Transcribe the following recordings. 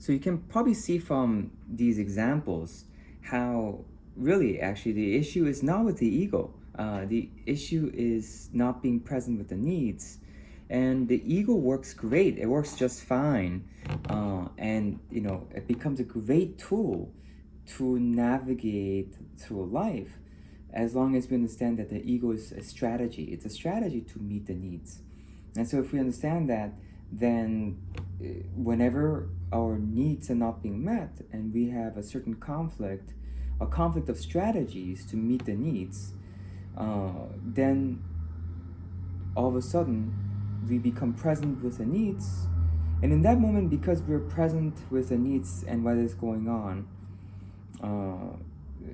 So you can probably see from these examples how really actually the issue is not with the ego. The issue is not being present with the needs. And the ego works great. It works just fine. And it becomes a great tool to navigate through life as long as we understand that the ego is a strategy. It's a strategy to meet the needs. And so if we understand that, then whenever our needs are not being met and we have a certain conflict, a conflict of strategies to meet the needs, then all of a sudden we become present with the needs. And in that moment, because we're present with the needs and what is going on,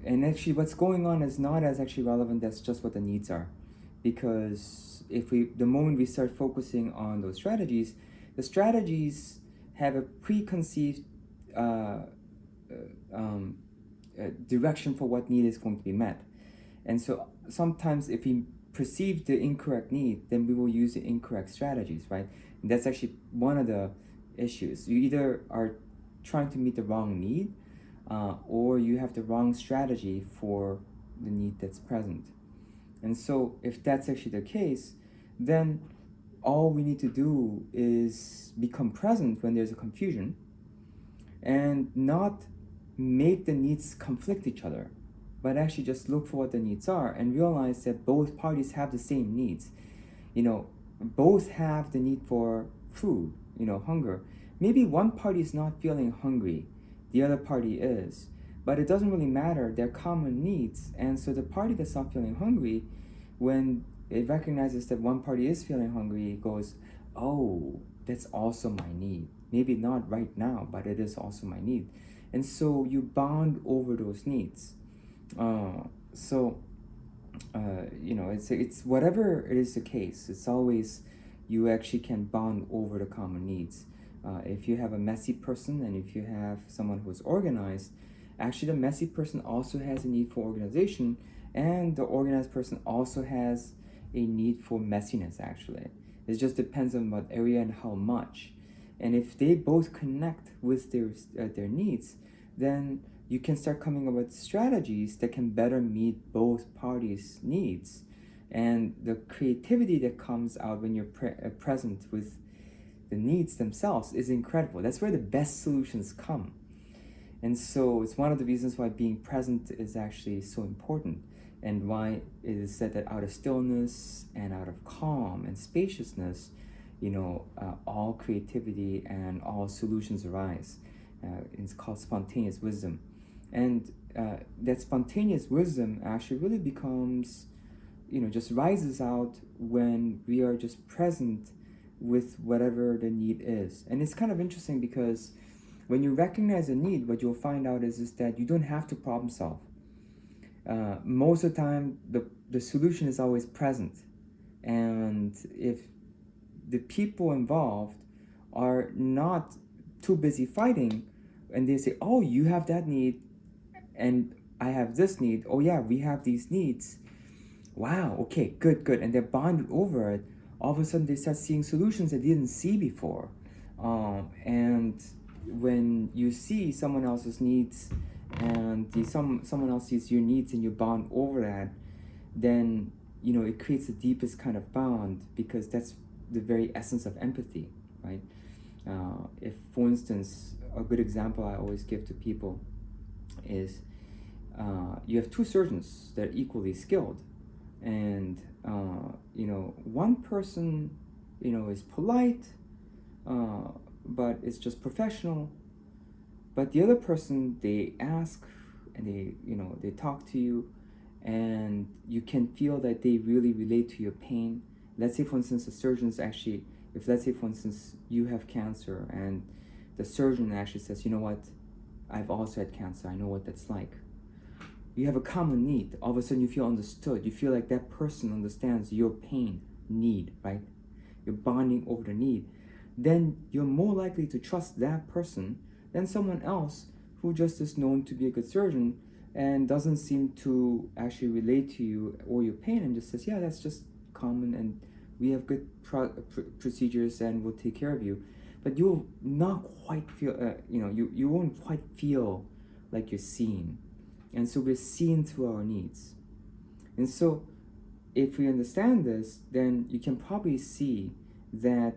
and actually what's going on is not as actually relevant as just what the needs are, because the moment we start focusing on those strategies, the strategies have a preconceived direction for what need is going to be met. And so sometimes if we perceive the incorrect need, then we will use the incorrect strategies, right? And that's actually one of the issues. You either are trying to meet the wrong need, or you have the wrong strategy for the need that's present. And so if that's actually the case, then all we need to do is become present when there's a confusion and not make the needs conflict each other, but actually just look for what the needs are and realize that both parties have the same needs. Both have the need for food, hunger. Maybe one party is not feeling hungry, the other party is, but it doesn't really matter. They're common needs. And so the party that's not feeling hungry, when it recognizes that one party is feeling hungry, it goes, oh, that's also my need. Maybe not right now, but it is also my need. And so you bond over those needs. It's whatever it is the case, it's always you actually can bond over the common needs. If you have a messy person and if you have someone who is organized, actually the messy person also has a need for organization, and the organized person also has a need for messiness. Actually, it just depends on what area and how much. And if they both connect with their needs, then you can start coming up with strategies that can better meet both parties' needs. And the creativity that comes out when you're present with the needs themselves is incredible. That's where the best solutions come. And so it's one of the reasons why being present is actually so important, and why it is said that out of stillness and out of calm and spaciousness, all creativity and all solutions arise. It's called spontaneous wisdom. And that spontaneous wisdom actually really becomes, just rises out when we are just present with whatever the need is. And it's kind of interesting because when you recognize a need, what you'll find out is that you don't have to problem solve. Most of the time, the solution is always present. And if the people involved are not too busy fighting, and they say, oh, you have that need, and I have this need. Oh yeah, we have these needs. Wow, okay, good. And they're bonded over it. All of a sudden, they start seeing solutions they didn't see before. And when you see someone else's needs, and someone else sees your needs, and you bond over that, then it creates the deepest kind of bond, because that's the very essence of empathy, right? If, for instance, a good example I always give to people is you have two surgeons that are equally skilled, and one person is polite, but it's just professional, but the other person, they ask and they talk to you, and you can feel that they really relate to your pain. Let's say, for instance, the surgeons actually, let's say, for instance, you have cancer, and the surgeon actually says, you know what, I've also had cancer, I know what that's like. You have a common need. All of a sudden you feel understood. You feel like that person understands your pain, need, right? You're bonding over the need. Then you're more likely to trust that person than someone else who just is known to be a good surgeon and doesn't seem to actually relate to you or your pain, and just says, yeah, that's just common, and we have good procedures, and we'll take care of you. but you'll not quite feel, you won't quite feel like you're seen. And so we're seen through our needs. And so if we understand this, then you can probably see that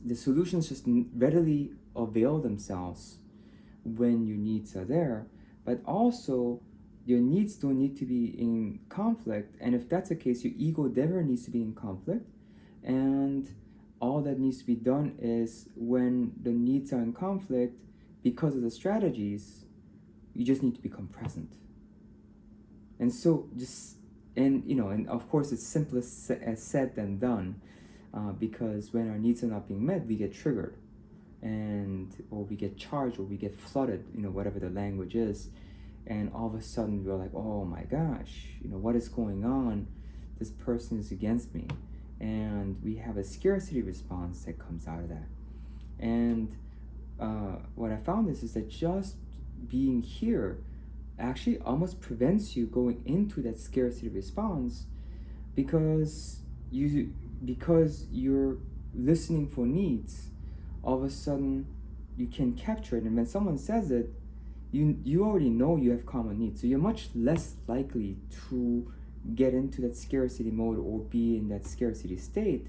the solutions just readily avail themselves when your needs are there, but also your needs don't need to be in conflict. And if that's the case, your ego never needs to be in conflict. And all that needs to be done is when the needs are in conflict, because of the strategies, you just need to become present. And so and of course it's simpler said than done, because when our needs are not being met, we get triggered, or we get charged, or we get flooded, whatever the language is, and all of a sudden we're like, oh my gosh, what is going on? This person is against me, and we have a scarcity response that comes out of that. And what I found is that just being here actually almost prevents you going into that scarcity response, because you're listening for needs. All of a sudden you can capture it, and when someone says it, you already know you have common needs, so you're much less likely to get into that scarcity mode or be in that scarcity state,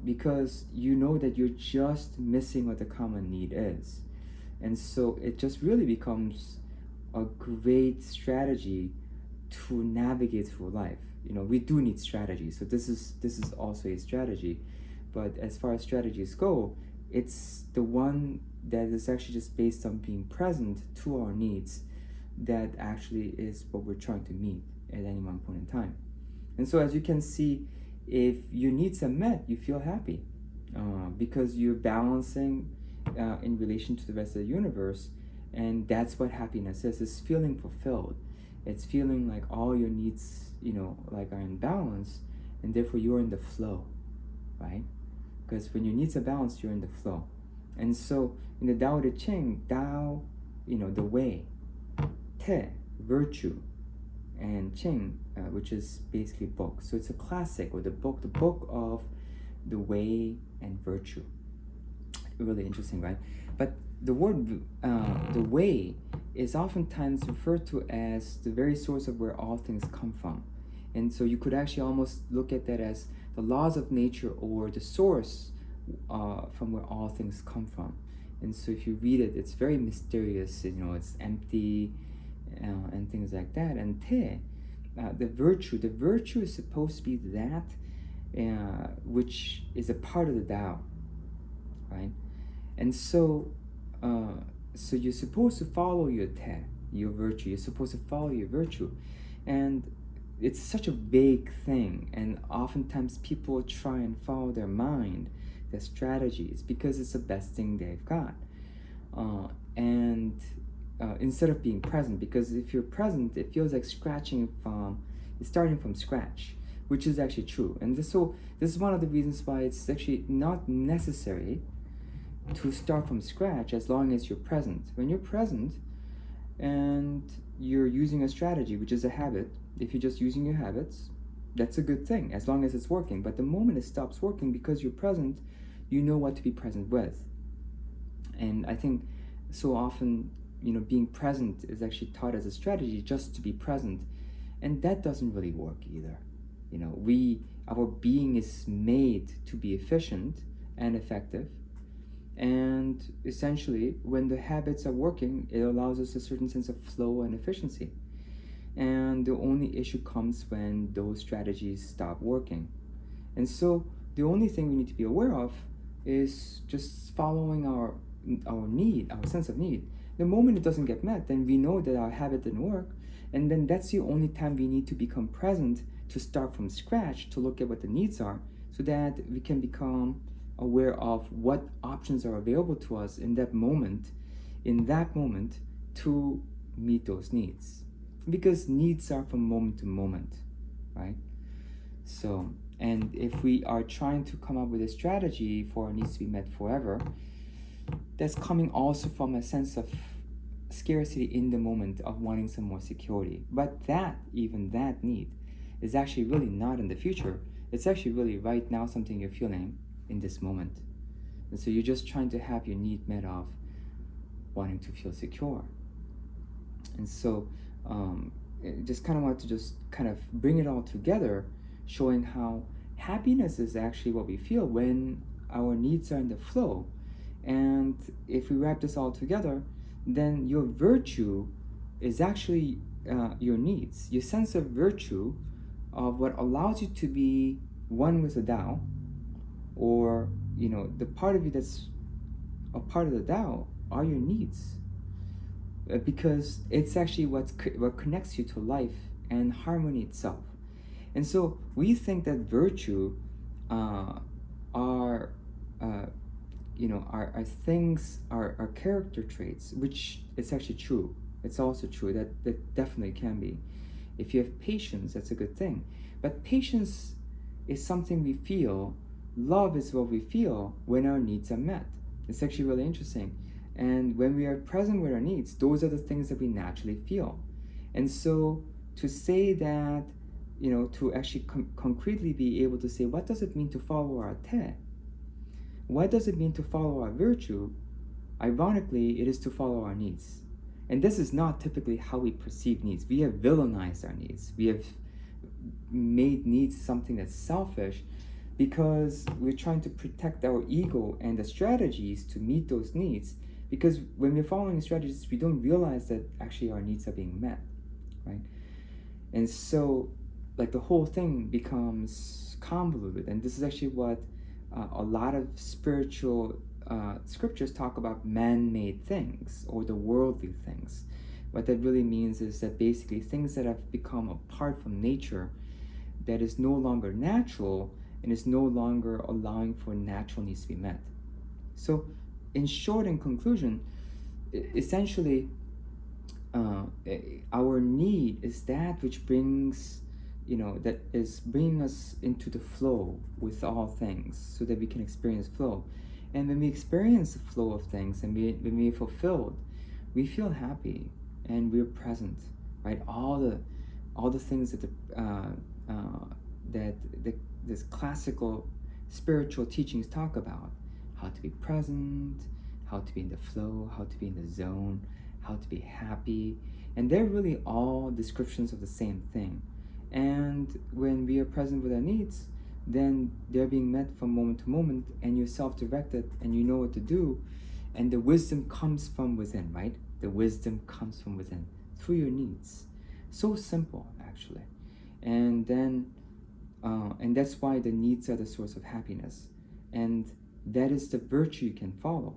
because you know that you're just missing what the common need is. And so it just really becomes a great strategy to navigate through life. We do need strategy, so this is also a strategy. But as far as strategies go, it's the one that is actually just based on being present to our needs that actually is what we're trying to meet at any one point in time. And so as you can see, if your needs are met, you feel happy, because you're balancing in relation to the rest of the universe. And that's what happiness is. It's feeling fulfilled. It's feeling like all your needs, like are in balance, and therefore you're in the flow, right? Because when your needs are balanced, you're in the flow. And so in the Tao Te Ching, Tao, the way, Te, virtue, and Ching, which is basically book. So it's a classic, or the book of the way and virtue. Really interesting, right? But the word the way is oftentimes referred to as the very source of where all things come from. And so you could actually almost look at that as the laws of nature, or the source from where all things come from. And so if you read it, it's very mysterious, it's empty, and things like that. And Te, the virtue is supposed to be that which is a part of the Tao, right? And so so you're supposed to follow your Te, your virtue. You're supposed to follow your virtue. And it's such a vague thing, and oftentimes people try and follow their mind, their strategies, because it's the best thing they've got. And instead of being present, because if you're present, it feels like starting from scratch, which is actually true. And this is one of the reasons why it's actually not necessary to start from scratch as long as you're present. When you're present and you're using a strategy, which is a habit, if you're just using your habits, that's a good thing as long as it's working. But the moment it stops working, because you're present, you know what to be present with. And I think so often, being present is actually taught as a strategy just to be present, and that doesn't really work either. Our being is made to be efficient and effective. And essentially, when the habits are working, it allows us a certain sense of flow and efficiency. And the only issue comes when those strategies stop working. And so the only thing we need to be aware of is just following our need, our sense of need. The moment it doesn't get met, then we know that our habit didn't work. And then that's the only time we need to become present, to start from scratch, to look at what the needs are, so that we can become aware of what options are available to us in that moment to meet those needs. Because needs are from moment to moment, right? So, and if we are trying to come up with a strategy for our needs to be met forever, that's coming also from a sense of scarcity in the moment of wanting some more security. But even that need is actually really not in the future. It's actually really right now something you're feeling in this moment. And so you're just trying to have your need met of wanting to feel secure. And so just kind of want to just kind of bring it all together, showing how happiness is actually what we feel when our needs are in the flow. And if we wrap this all together, then your virtue is actually your needs, your sense of virtue of what allows you to be one with the Tao, or the part of you that's a part of the Tao are your needs, because it's actually what connects you to life and harmony itself. And so we think that virtue are are things, are character traits, which it's actually true. It's also true that definitely can be. If you have patience, that's a good thing. But patience is something we feel. Love is what we feel when our needs are met. It's actually really interesting. And when we are present with our needs, those are the things that we naturally feel. And so to say that, to actually concretely be able to say, what does it mean to follow our te? What does it mean to follow our virtue? Ironically, it is to follow our needs. And this is not typically how we perceive needs. We have villainized our needs. We have made needs something that's selfish, because we're trying to protect our ego and the strategies to meet those needs. Because when we're following strategies, we don't realize that actually our needs are being met, right? And so, like, the whole thing becomes convoluted. And this is actually what a lot of spiritual scriptures talk about: man-made things, or the worldly things. What that really means is that basically things that have become apart from nature, that is no longer natural and is no longer allowing for natural needs to be met. So in short, in conclusion, essentially our need is that which brings, that is bringing us into the flow with all things, so that we can experience flow. And when we experience the flow of things, and when we're fulfilled, we feel happy and we're present, right? All the things that this classical spiritual teachings talk about: how to be present, how to be in the flow, how to be in the zone, how to be happy. And they're really all descriptions of the same thing. And when we are present with our needs, then they're being met from moment to moment, and you're self-directed and you know what to do. And the wisdom comes from within, right? The wisdom comes from within through your needs. So simple, actually. And then and that's why the needs are the source of happiness. And that is the virtue you can follow.